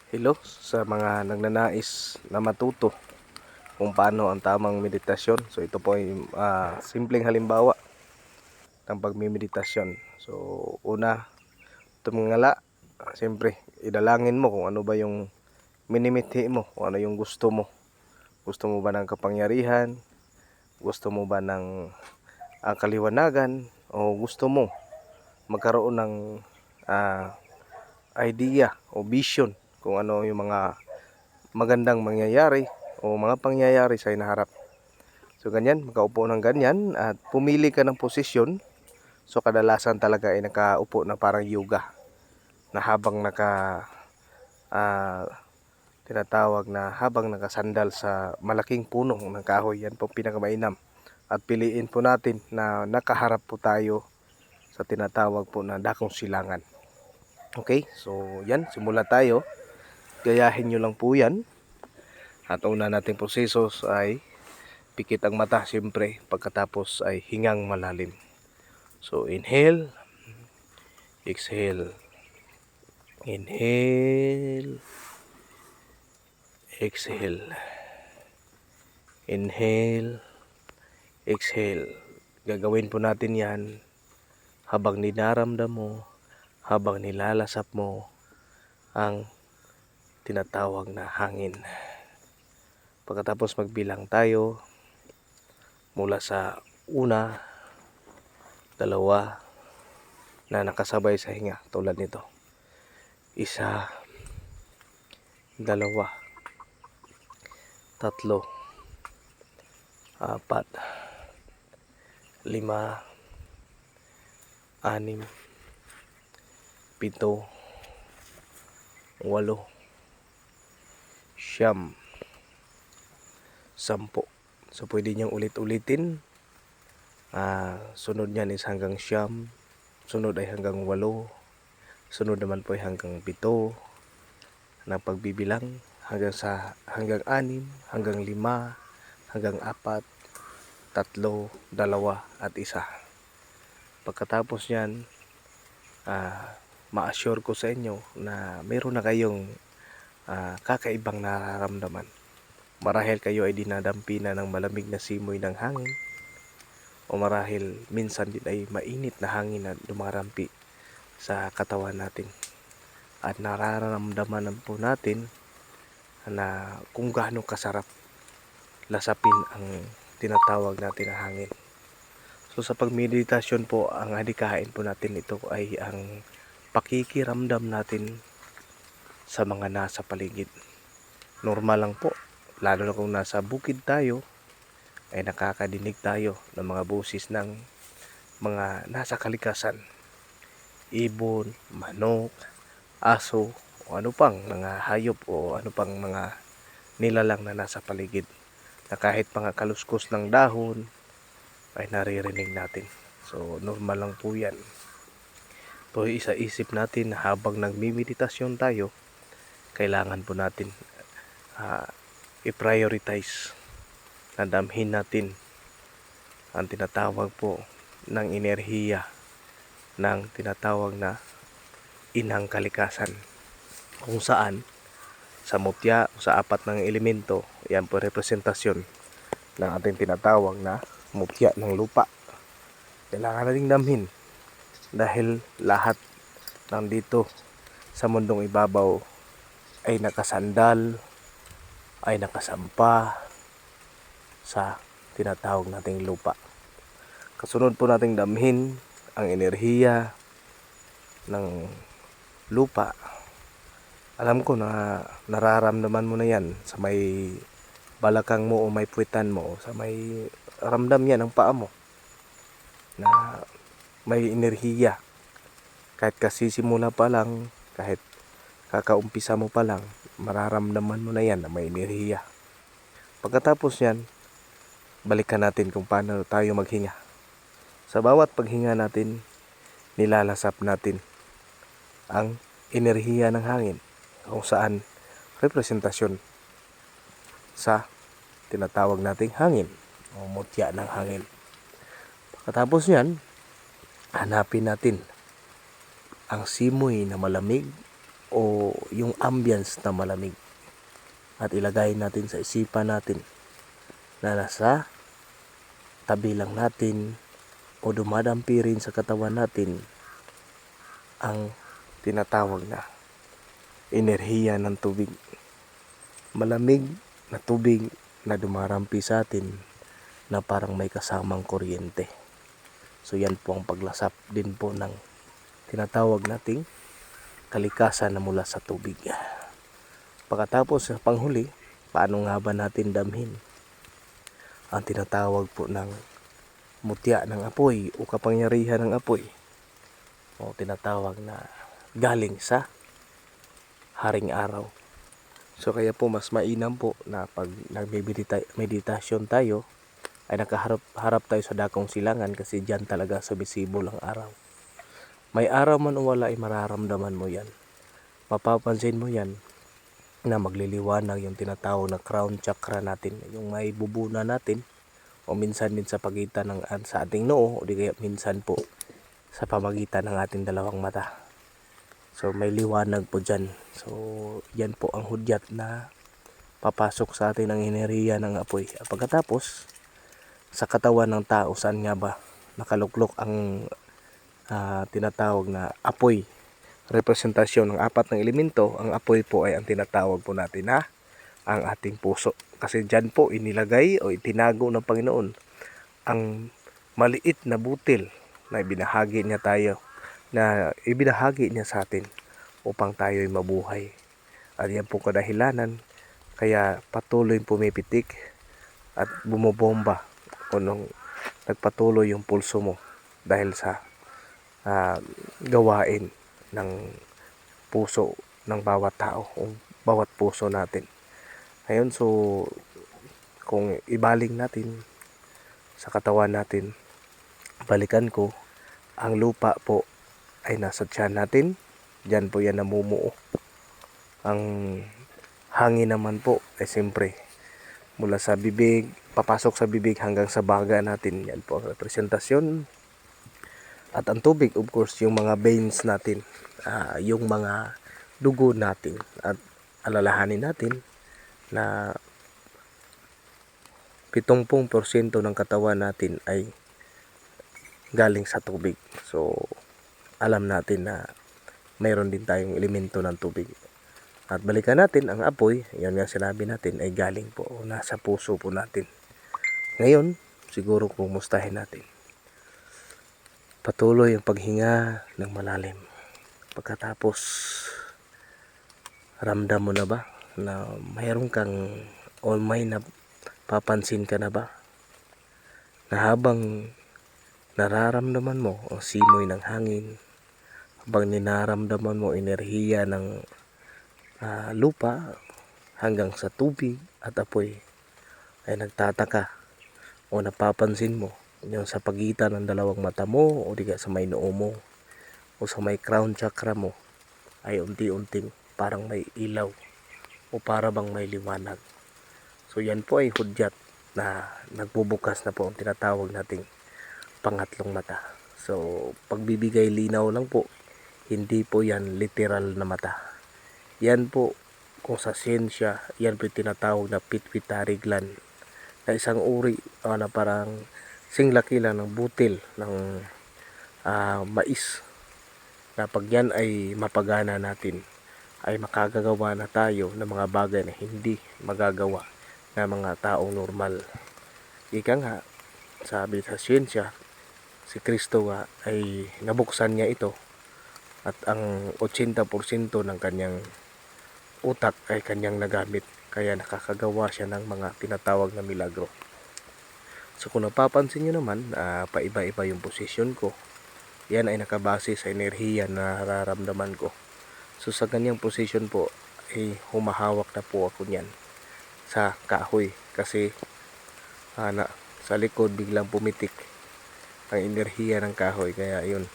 Hello sa mga nagnanais na matuto kung paano ang tamang meditasyon. So ito po ay simpleng halimbawa ng pagmimeditasyon. So una, tumingala. Siyempre, idalangin mo kung ano ba yung minimithi mo, kung ano yung gusto mo. Gusto mo ba ng kapangyarihan? Gusto mo ba ng kaliwanagan? O gusto mo magkaroon ng idea o vision kung ano yung mga magandang mangyayari o mga pangyayari sa hinaharap. So ganyan, makaupo ng ganyan at pumili ka ng posisyon. So kadalasan talaga ay nakaupo na parang yoga, na habang tinatawag na habang nakasandal sa malaking puno ng kahoy. Yan po pinakamainam. At piliin po natin na nakaharap po tayo sa tinatawag po na dakong silangan. Okay, so yan, simula tayo. Gayahin nyo lang po yan. At una nating proseso ay pikit ang mata siyempre, pagkatapos ay hingang malalim. So inhale, exhale, inhale, exhale, inhale, exhale. Gagawin po natin yan habang dinaramdam mo, habang nilalasap mo ang tinatawag na hangin. Pagkatapos magbilang tayo mula sa una, dalawa na nakasabay sa hinga tulad nito. Isa, dalawa, tatlo, apat, lima, anim, pito, walo, siyam, sampo. So pwede niyong ulit-ulitin. Sunod niyan is hanggang siyam, sunod ay hanggang walo, sunod naman po ay hanggang pito na pagbibilang hanggang anim, hanggang lima, hanggang apat, tatlo, dalawa at isa. Pagkatapos niyan, ma-assure ko sa inyo na meron na kayong kakaibang nararamdaman. Marahil kayo ay dinadampi na ng malamig na simoy ng hangin, o marahil minsan din ay mainit na hangin na dumarampi sa katawan natin. At nararamdaman po natin na kung gaano kasarap lasapin ang tinatawag natin na hangin. So sa pagmeditasyon po, ang adikain po natin ito ay ang pakikiramdam natin sa mga nasa paligid. Normal lang po, lalo na kung nasa bukid tayo, ay nakakadinig tayo ng mga boses ng mga nasa kalikasan. Ibon, manok, aso, o ano pang mga hayop o ano pang mga nilalang na nasa paligid, na kahit mga kaluskos ng dahon ay naririnig natin. So normal lang po yan. So isa-isip natin na habang nagmimeditasyon tayo, kailangan po natin i-prioritize na damhin natin ang tinatawag po ng enerhiya ng tinatawag na inang kalikasan, kung saan sa mutya o sa apat ng elemento, yan po representasyon ng ating tinatawag na mutya ng lupa. Kailangan nating damhin dahil lahat nandito sa mundong ibabaw ay nakasandal, ay nakasampa sa tinatawag nating lupa. Kasunod po nating damhin ang enerhiya ng lupa. Alam ko na nararamdaman mo na yan sa may balakang mo o may puwitan mo, o sa may ramdam yan ng paa mo na may enerhiya. Kahit kasisimula pa lang, kahit kakaumpisa mo pa lang, mararamdaman mo na yan na may enerhiya. Pagkatapos yan, balikan natin kung paano tayo maghinga. Sa bawat paghinga natin, nilalasap natin ang enerhiya ng hangin, kung saan representasyon sa tinatawag nating hangin o mutya ng hangin. Pagkatapos yan, hanapin natin ang simoy na malamig o yung ambience na malamig. At ilagay natin sa isipan natin na nasa tabi lang natin o dumadampi rin sa katawan natin ang tinatawag na enerhiya ng tubig. Malamig na tubig na dumarampi sa atin na parang may kasamang kuryente. So yan po ang paglasap din po ng tinatawag nating kalikasan na mula sa tubig. Pagkatapos sa panghuli, paano nga ba natin damhin ang tinatawag po ng mutya ng apoy o kapangyarihan ng apoy o tinatawag na galing sa haring araw. So kaya po mas mainam po na pag nagmeditasyon tayo ay nakaharap tayo sa dakong silangan kasi dyan talaga sumisibol ang araw. May araw man o wala ay mararamdaman mo yan. Mapapansin mo yan na magliliwanag yung tinatawag na crown chakra natin, yung may bubuna natin o minsan din sa pagitan ng sa ating noo o di kaya minsan po sa pamagitan ng ating dalawang mata. So may liwanag po dyan. So yan po ang hudyat na papasok sa atin ng enerhiya ng apoy. At pagkatapos sa katawan ng tao, saan nga ba nakaluklok ang tinatawag na apoy? Representasyon ng apat ng elemento, ang apoy po ay ang tinatawag po natin na ang ating puso. Kasi dyan po inilagay o itinago ng Panginoon ang maliit na butil na ibinahagi niya sa atin upang tayo'y mabuhay. At yan po kadahilanan kaya patuloy pumipitik at bumobomba o nung nagpatuloy yung pulso mo dahil sa gawain ng puso ng bawat tao o bawat puso natin. Ngayon, so kung ibaling natin sa katawan natin, balikan ko, ang lupa po ay nasa tiyan natin. Diyan po yan namumuo. Ang hangin naman po ay siyempre mula sa bibig, papasok sa bibig hanggang sa baga natin. Yan po ang representasyon. At ang tubig, of course, yung mga veins natin, yung mga dugo natin. At alalahanin natin na 70% ng katawan natin ay galing sa tubig. So, alam natin na mayroon din tayong elemento ng tubig. At balikan natin ang apoy, yan nga sinabi natin, ay galing po, nasa puso po natin. Ngayon, siguro kumustahin natin. Patuloy ang paghinga ng malalim. Pagkatapos, ramdam mo na ba na mayroon kang o may napapansin ka na ba na habang nararamdaman mo ang simoy ng hangin, habang ninaramdaman mo enerhiya ng lupa hanggang sa tubig at apoy, ay nagtataka o napapansin mo yung sa pagitan ng dalawang mata mo o di sa may noo mo o sa may crown chakra mo ay unti-unting parang may ilaw o para bang may liwanag. So yan po ay hudyat na nagbubukas na po ang tinatawag nating pangatlong mata. So pagbibigay linaw lang po, hindi po yan literal na mata. Yan po kung sa siyensya, yan po tinatawag na pituitary gland na isang uri na parang singlaki lang ng butil ng mais na pag yan ay mapagana natin ay makagagawa na tayo ng mga bagay na hindi magagawa ng mga taong normal. Ika nga, sabi sa siyensya, si Kristo nga ay nabuksan niya ito at ang 80% ng kanyang utak ay kanyang nagamit, kaya nakakagawa siya ng mga tinatawag na milagro. So kung napapansin nyo naman, paiba-iba yung posisyon ko. Yan ay nakabase sa enerhiya na nararamdaman ko. So sa ganyang posisyon po, ay humahawak na po ako niyan sa kahoy. Kasi sa likod biglang pumitik ang enerhiya ng kahoy. Kaya yun,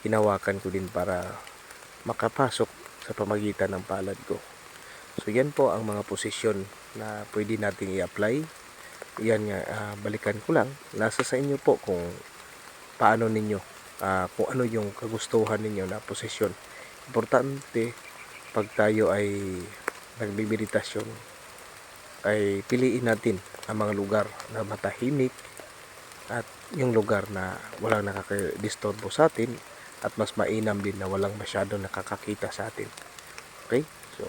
hinawakan ko din para makapasok sa pamagitan ng palad ko. So yan po ang mga posisyon na pwede nating i-apply. Yan nga, balikan ko lang, nasa sa inyo po kung paano ninyo, kung ano yung kagustuhan ninyo na posisyon. Importante pag tayo ay nagmimeditasyon, ay piliin natin ang mga lugar na matahimik at yung lugar na walang nakaka-disturbo sa atin at mas mainam din na walang masyado nakakakita sa atin. Okay? So,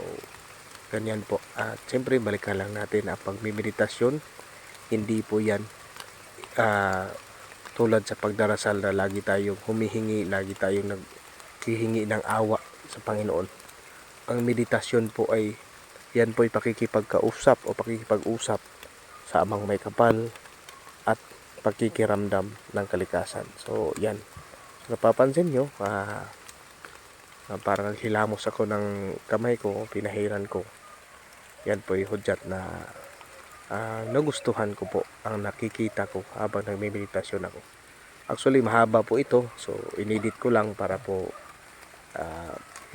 ganyan po. At siyempre, balikan lang natin ang pagmimeditasyon. Hindi po yan tulad sa pagdarasal na lagi tayong humihingi, lagi tayong naghihingi ng awa sa Panginoon. Ang meditasyon po ay yan po ay pakikipagkausap o pakikipag-usap sa Amang May Kapal at pakikiramdam ng kalikasan. So, yan. So, napapansin nyo, parang hilamos ako ng kamay ko, pinahiran ko. Yan po ay hudyat na nagustuhan ko po ang nakikita ko habang nagmimeditasyon ako. Actually, mahaba po ito. So, inedit ko lang para po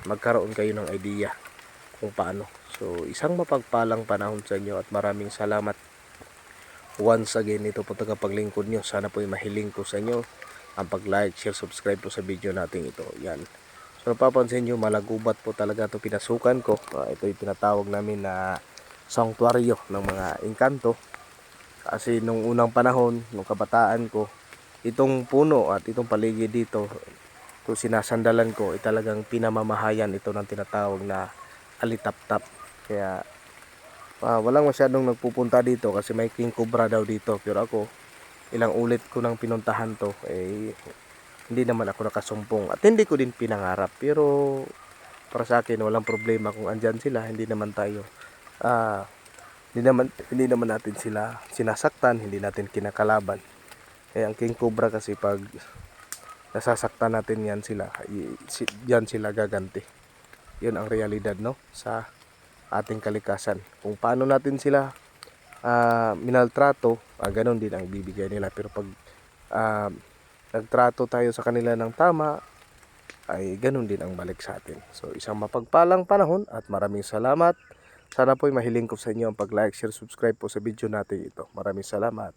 magkaroon kayo ng idea kung paano. So, isang mapagpalang panahon sa inyo at maraming salamat. Once again, ito po tagapaglingkod nyo. Sana po yung mahiling ko sa inyo ang pag-like, share, subscribe po sa video natin ito. Yan. So, napapansin nyo, malagubat po talaga ito pinasukan ko. Ito yung tinatawag namin na sanctuaryo ng mga engkanto. Kasi nung unang panahon, nung kabataan ko, itong puno at itong paligid dito, ito sinasandalan ko, talagang pinamamahayan ito ng tinatawag na alitap-tap. Kaya walang masyadong nagpupunta dito kasi may king cobra daw dito. Pero ako, ilang ulit ko nang pinuntahan to, hindi naman ako nakasumpong. At hindi ko din pinangarap. Pero para sa akin, walang problema kung andyan sila. Hindi naman tayo, hindi naman natin sila sinasaktan, hindi natin kinakalaban. Ang king cobra kasi pag nasasaktan natin yan sila gaganti. Yun ang realidad, no, sa ating kalikasan. Kung paano natin sila minaltrato, ganun din ang bibigay nila. Pero pag nagtrato tayo sa kanila ng tama, ay ganun din ang balik sa atin. So, isang mapagpalang panahon at maraming salamat. Sana po'y mahiling ko sa inyo ang pag-like, share, subscribe po sa video natin ito. Maraming salamat.